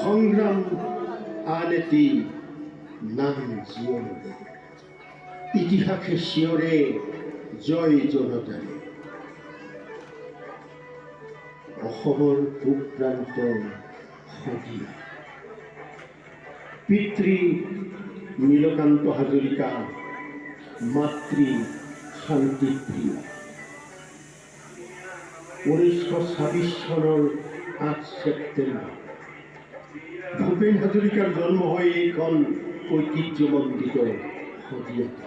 সংগ্ৰাম আন এটি নাম জীবনেৰ ইতিহাসে শিয়ৰে জয় জনতাৰে অসমৰ পূব প্ৰান্ত শদিয়া পিতৃ নীলকান্ত হাজৰিকা মাতৃ শান্তিপ্ৰিয়া 1926 চনৰ 8 ছেপ্টেম্বৰ ভূপেন হাজৰিকাৰ জন্ম হয় এইখন ঐতিহ্যমণ্ডিত শদিয়াতে।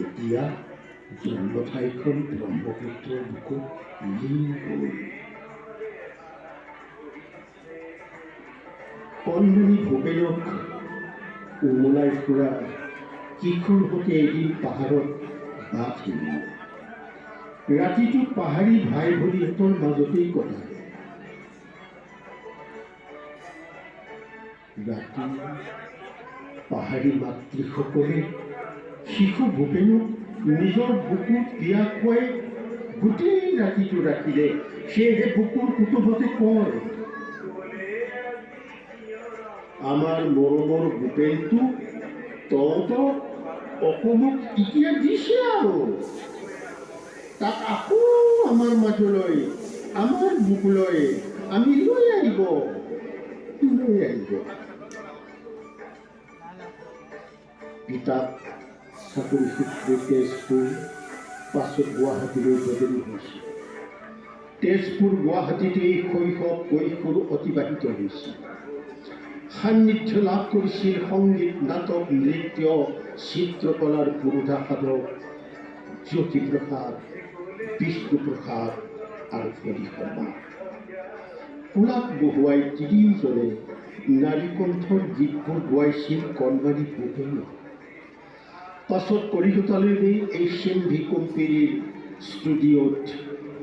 এতিয়া জন্মঠাইখন ব্ৰহ্মপুত্ৰৰ বুকুত লীন হ'ল। কণমানি ভূপেনক উমলাই ফুৰা কিশোৰ সতে এদিন পাহাৰত বাট এৰিলে। ৰাতিটো পাহাৰী ভাই ভনীহঁতৰ মাজতেই কটালে। ৰাতি পাহাৰী মাতৃসকলে শিশু ভূপেনক নিজৰ বুকুত বিয়া খুৱাই গোটেই ৰাতিটো ৰাখিলে। সেয়েহে বুকুৰ কুটুমতে কয়, আমাৰ মৰমৰ ভূপেনটো তহঁতক অসমক এতিয়া দিছে আৰু তাক আকৌ আমাৰ মাজলৈ আমাৰ বুকুলৈ আমি লৈ আহিব। পিতাক চাকৰি সূত্ৰে তেজপুৰ, পাছত গুৱাহাটীলৈ বদলি হৈছিল। তেজপুৰ গুৱাহাটীতেই শৈশৱ কৈশোৰ অতিবাহিত হৈছিল। সান্নিধ্য লাভ কৰিছিল সংগীত, নাটক, নৃত্য, চিত্ৰকলাৰ পুৰোধা সাধক জ্যোতিপ্ৰসাদ, বিষ্ণুপ্ৰসাদ আৰু হৰি শৰ্মা। কোলাত বহুৱাই তিনিওজনে নাৰী কণ্ঠৰ গীতবোৰ গোৱাইছিল কণমানি ভূপেনে। পাছত কলিকতালৈ নি HMV কোম্পানীৰ ষ্টুডিঅ'ত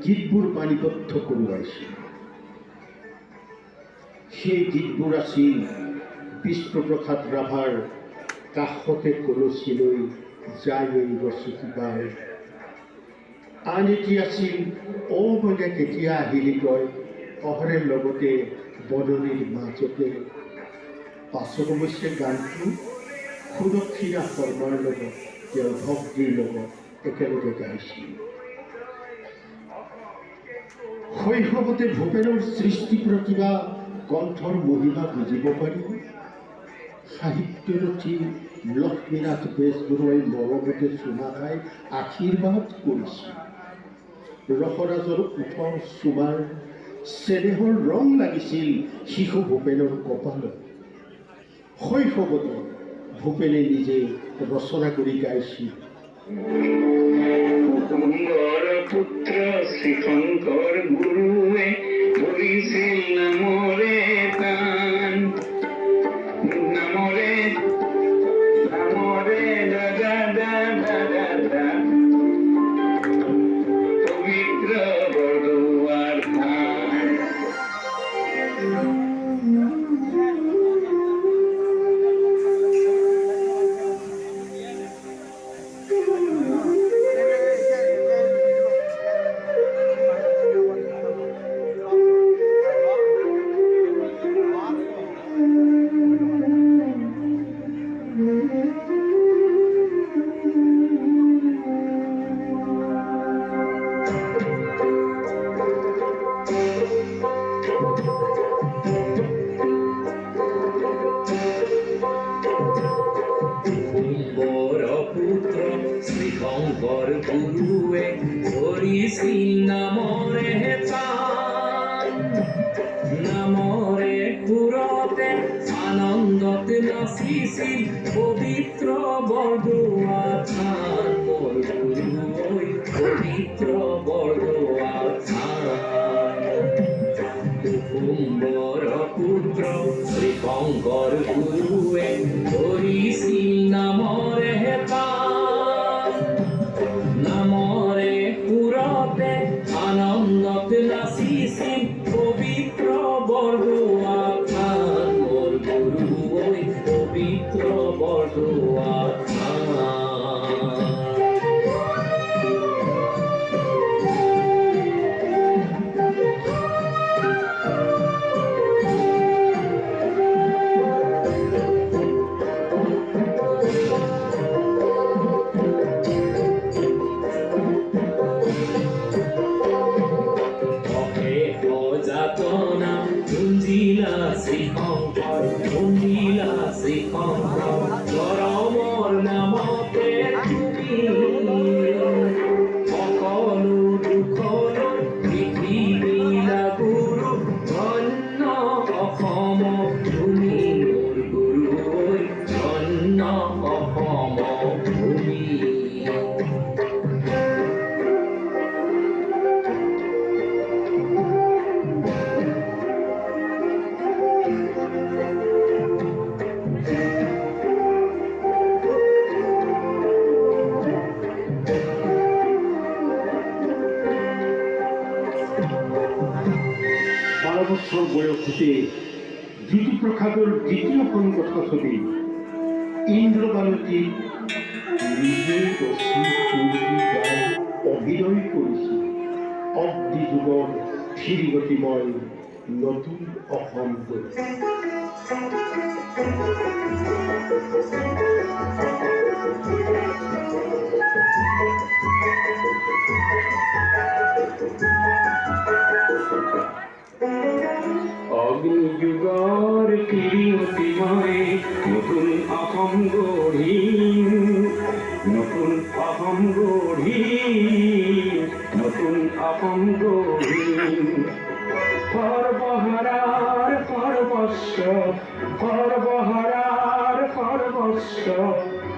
গীতবোৰ বাণীবদ্ধ কৰোৱাইছিল। সেই গীতবোৰ আছিল বিষ্ণুপ্ৰসাদ ৰাভাৰ কাষতে কলচীলৈ যাই এৰিব চিঠিপাৰ। আন এটি আছিল অ মইনা কেতিয়া আহিলি তই অহৰে লগতে বদলিৰ মাজতে। পাছত অৱশ্যে গানটো সুদক্ষিণা শৰ্মাৰ লগত তেওঁৰ ভক্তিৰ লগত একেলগে গাইছিল। শৈশৱতে ভূপেনৰ সৃষ্টি প্ৰতিভা কণ্ঠৰ মহিমা বুজিব পাৰি সাহিত্যৰথী লক্ষ্মীনাথ বেজবৰুৱাই মৰমতে চুমা খাই আশীৰ্বাদ কৰিছিল। ৰসৰাজৰ ওঠৰ চুমাৰ চেনেহৰ ৰং লাগিছিল শিশু ভূপেনৰ কপালত। শৈশৱতে ভূপেনে নিজে ৰচনা কৰি গাইছিল। মুকুন্দৰ পুত্ৰ শ্ৰীশংকৰ গুৰুৱে ধৰিছিল নামৰে তান, নামৰে নামৰে দাদা দাদা দাদা পবিত্ৰ বৰদুৱাৰ থান। শ্ৰীশংকৰ গুৰুৱে ধৰিছিল নামৰে তান, নামৰে সুৰতে আনন্দতে নাচিছিল পবিত্ৰ বৰদুৱা থান। মোৰ গুৰুৱে পবিত্ৰ বৰদুৱা থান। কুকুম্বৰ পুত্ৰ শ্ৰীশংকৰ গুৰুৱে ধৰিছিল নামৰে তান, নামৰে সুৰতে আনন্দতে নাচিছিল পবিত্ৰ বৰদুৱা থান। মোৰ গুৰুৱে পবিত্ৰ বৰদুৱা থান। শ্ৰীশংকৰ কুঞ্জিলা শ্ৰীশংকৰ গৰমৰ নামতে তুমি সকলো দুখলৈ পৃথিৱীলা গুৰু ধন্য অসম ভূমি। মোৰ গুৰুৱে ধন্য অসম ভূমি। বছৰ বয়সতে জ্যোতিপ্ৰসাদৰ দ্বিতীয়খন কথাছবি ইন্দ্ৰবালতী নিজে ৰচি গাই অভিনয় কৰিছিল। অগ্নি যুগৰ ধীৰগতিময় নতুন অসম গঢ়ি। অগ্নিযুগৰ কিৰিমতিময় নতুন অসম গঢ়িম, নতুন অসম গঢ়িম, নতুন অসম গঢ়িম। সৰ্বহাৰাৰ সৰ্বস্ব, সৰ্বহাৰাৰ সৰ্বস্ব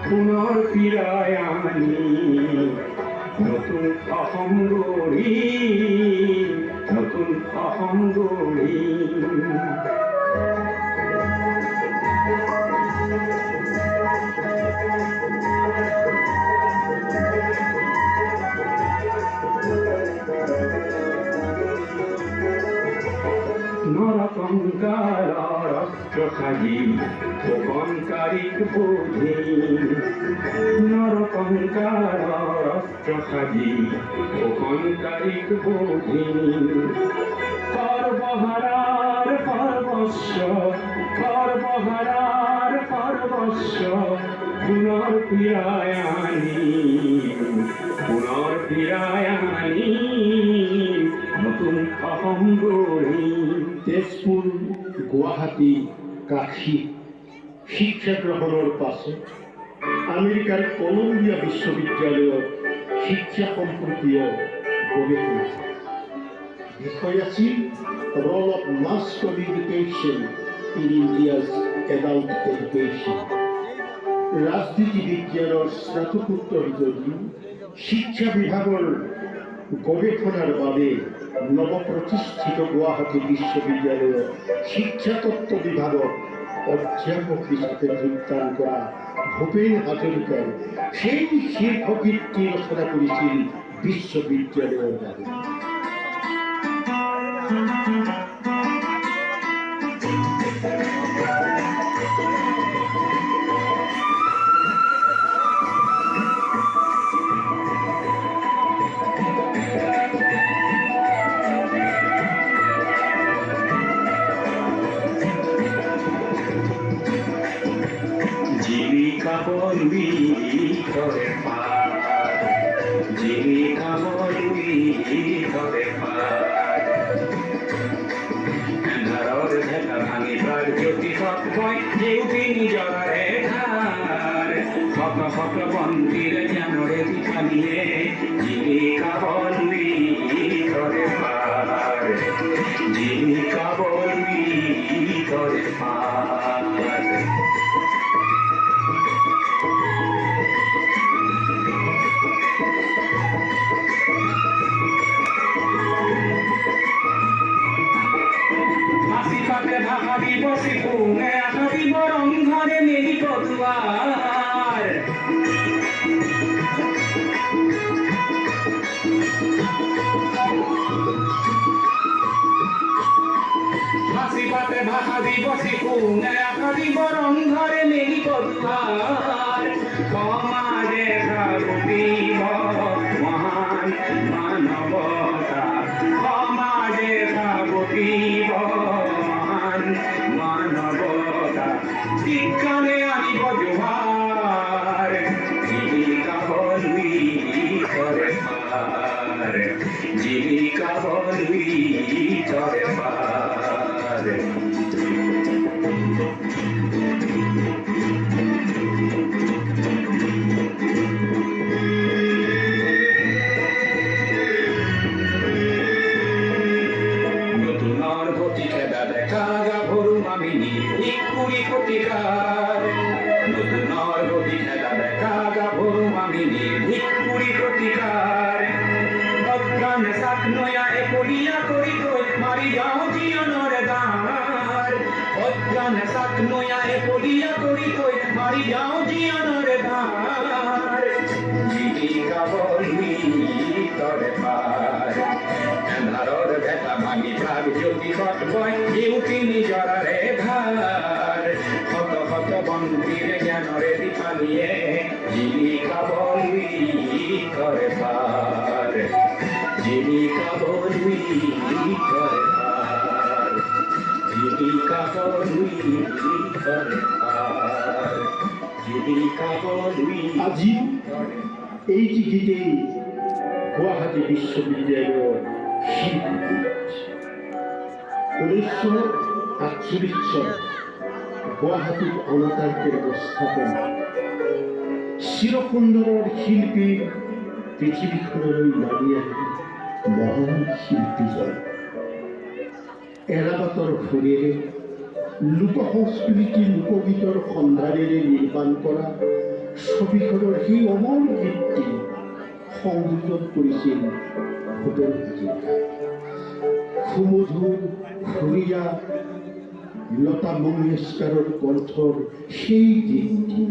পুনৰ ফিৰাই আনি নতুন অসম গঢ়িম, নতুন অসম গঢ়িম। নৰক নরকঙ্কাল অস্ত্র সাজি গোপন কারিক বুঝি নরকঙ্কাল অস্ত্র সাজি গোপন কারিক বুঝি সর্বহারার সর্বস্ব সর্বহারার সর্বস্ব পুনর্ফিরায় আনি নতুন অহম গড়ি তেজপুৰ গুৱাহাটী কাশী শিক্ষা গ্ৰহণৰ পাছত আমেৰিকাৰ কলম্বিয়া বিশ্ববিদ্যালয়ত শিক্ষা সম্পৰ্কীয় গৱেষণা বিষয় আছিল role of mass communication in India's adult education. ৰাজনীতি বিজ্ঞানৰ স্নাতকোত্তৰ যদিও শিক্ষা বিভাগৰ গৱেষণাৰ বাবে নৱপ্ৰতিষ্ঠিত গুৱাহাটী বিশ্ববিদ্যালয়ৰ শিক্ষাতত্ত্ব বিভাগত অধ্যাপক হিচাপে যোগদান কৰা ভূপেন হাজৰিকাই সেই শীৰ্ষকীৰ্তি ৰচনা কৰিছিল বিশ্ববিদ্যালয়ৰ বাবে। জীবিকা বলবি করে পার জীবিকা বলবি করে পার ধরর ভেটা ভাঙিবার জ্যোতি সত্যই যেউতি নিজরে ধার ফক ফক বন্দির জানরে দিখানিয়ে জীবিকা বলবি করে পার জীবিকা বলবি করে পার ভাষা দিবসে পুনে আসাবি বরং ঘরে মেরি পদুয়ার হাসি পাতে ভাষা দিবসে পুনে আসাবি বরং ঘরে মেরি পদুয়ার সমাজে সাগুতিব মহান মানবতা সমাজে সাগুতিব মানবতা শিক্ষানে আনিব জোহার জীবিকা বলবি করে পার জীবিকা বলবি করে পার নতুনৰ গতি খেদা দেখা গাভৰু মামিনী কুড়ি কোটিকাৰ নতুনৰ গতি খেদা দেখা গাভৰু মামিনী কুড়ি কোটিকাৰ অজ্ঞান সাত নয়া একলিয়া কৰি গৈ মাৰি যাওঁ জীয়নৰ দাৰ অজ্ঞান সাত নয়া একলিয়া কৰি গৈ মাৰি যাওঁ জীয়নৰ দাৰ জীবিকা বলবি তৰে পাৰ এন্ধাৰৰ ভেটা ভাঙি ভাগ জ্যোতি সৎবই ইউতি নিজৰে ধাৰ শত শত বন্দিৰ জ্ঞানৰে দীপালিয়ে জীবিকা বলবি কৰে পাৰ জীবিকা বলবি কৰে পাৰ জীবিকা বলবি কৰে পাৰ জীবিকা বলবি আজি কৰে এইটি গীতেই গুৱাহাটী বিশ্ববিদ্যালয়ৰ শিল্পী 1948 চনত গুৱাহাটীত অনাতাঁৰকে স্থাপন চিৰসুন্দৰৰ শিল্পী পৃথিৱীখনলৈ নামি আহিল মহান শিল্পীজন এৰাবাটৰ সুৰেৰে লোক সংস্কৃতি লোকগীতৰ সন্ধানেৰে নিৰ্মাণ কৰা ছবিখনৰ সেই অমৰ গীতটি সংযোজন কৰিছিল ভূপেন হাজৰিকাই। সুমধুৰ সুৰীয়া লতা মংগেশকাৰৰ কণ্ঠৰ সেই গীতটি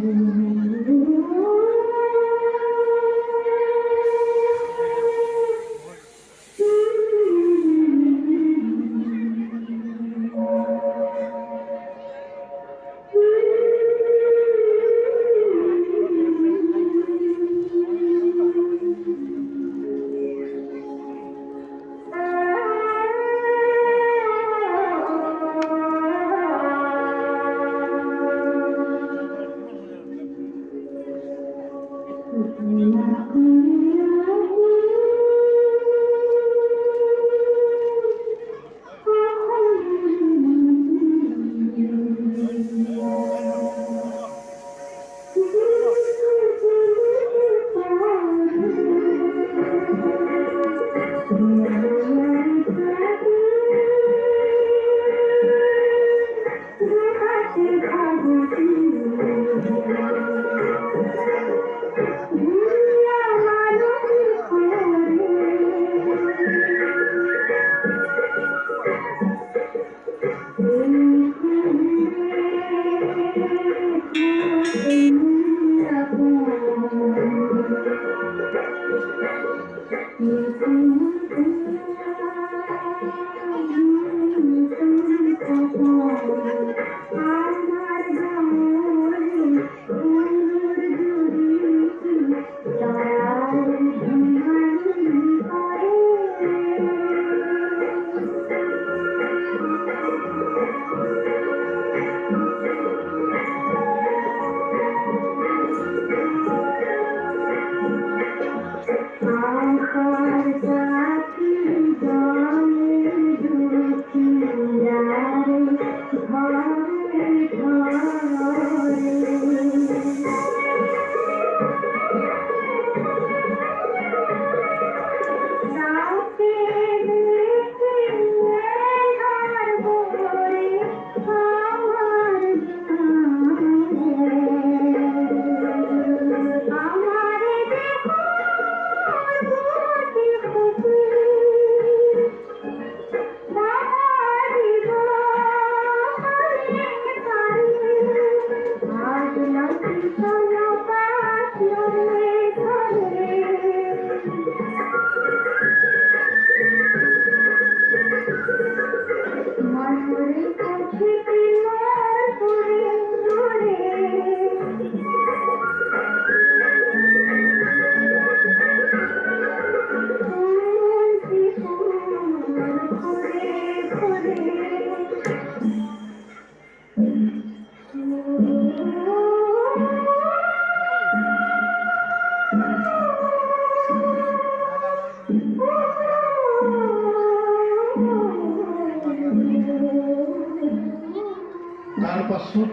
তাৰ পাছত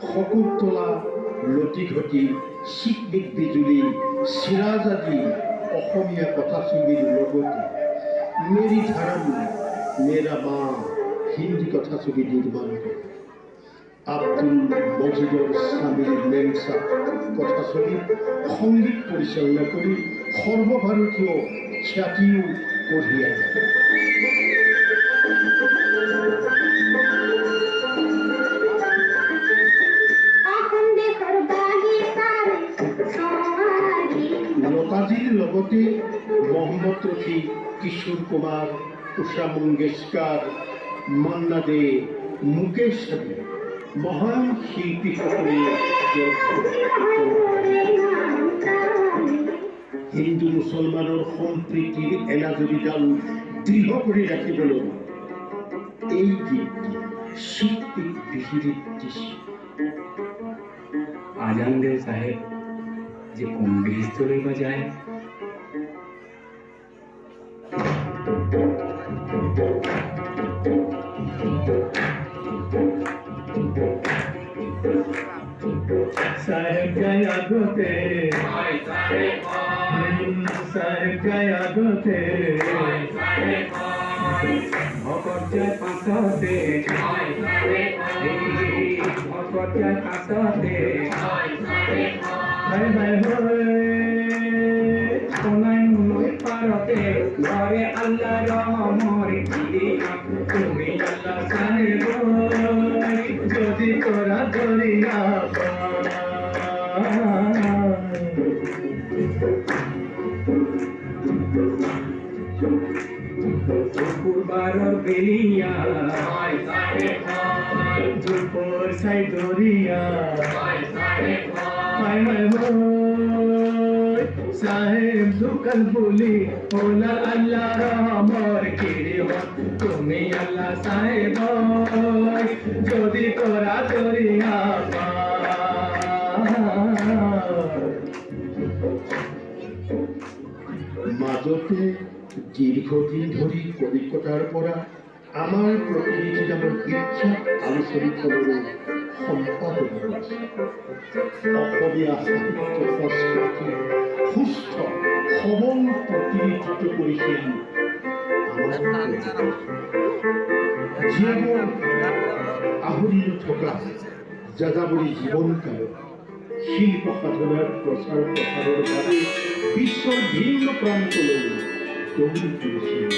শকুন্তলা, লতিঘটি, চিকমিক বিজুলী, চিৰাজ আদি অসমীয়া কথাছবিৰ লগতে মেৰী ধৰম, মেৰা মা হিন্দী কথাছবি নিৰ্মাণ কৰে। আব্দুল মজিদৰ স্বামীৰ মেমচা কথাছবিত সংগীত পৰিচালনা কৰি সৰ্বভাৰতীয় খ্যাতিও কঢ়িয়াই আনে। লতাজিৰ লগতে মহম্মদ ৰফি, কিশোৰ কুমাৰ, উষা মংগেশকাৰ, মান্না দে, মুকেশ আদি মহান শিল্পীসকলে হিন্দু মুছলমানৰ সম্প্ৰীতিৰ এনাজৰীডাল দৃঢ় কৰি ৰাখিবলৈ এই গীতটি শিল্পীক বিহিত দিছে। আজানদের সাহেব যে কোন স্থলে বাজায় साहेब गया गोते साहेब गया गोते ভকতে পাছতে ভকতে পাছতে हाय हाय होय সোনাই নই পারতে ঘরে আল্লাহ রহমর দিয়া তুমি আল্লাহ সাহেব যদি তোরা ধরিয়া কুরবানোর বেলিয়া দুপুর সাই দরিয়া হায় হায় হোয় সাহেব দুকাল বলি ওনার আল্লাহ রহমর কিরে তুমি আল্লাহ সাহেব যদি তোরা দরিয়া মাজতে দীৰ্ঘদিন ধৰি কলিকতাৰ পৰা আমাৰ প্ৰতিনিধি নামৰ বিখ্যাত আলোচনীখনৰো সম্পাদক হৈছে। অসমীয়া সাহিত্য সংস্কৃতি সুস্থ সবল প্ৰতিনিধিত্ব কৰিছিল যিবোৰ আহৰি নথকা যাযাবৰী জীৱনকালত শিল্প সাধনাৰ প্ৰচাৰ প্ৰসাৰৰ বাবে বিশ্বৰ ভিন্ন প্ৰান্তলৈ দৌৰি ফুৰিছিল।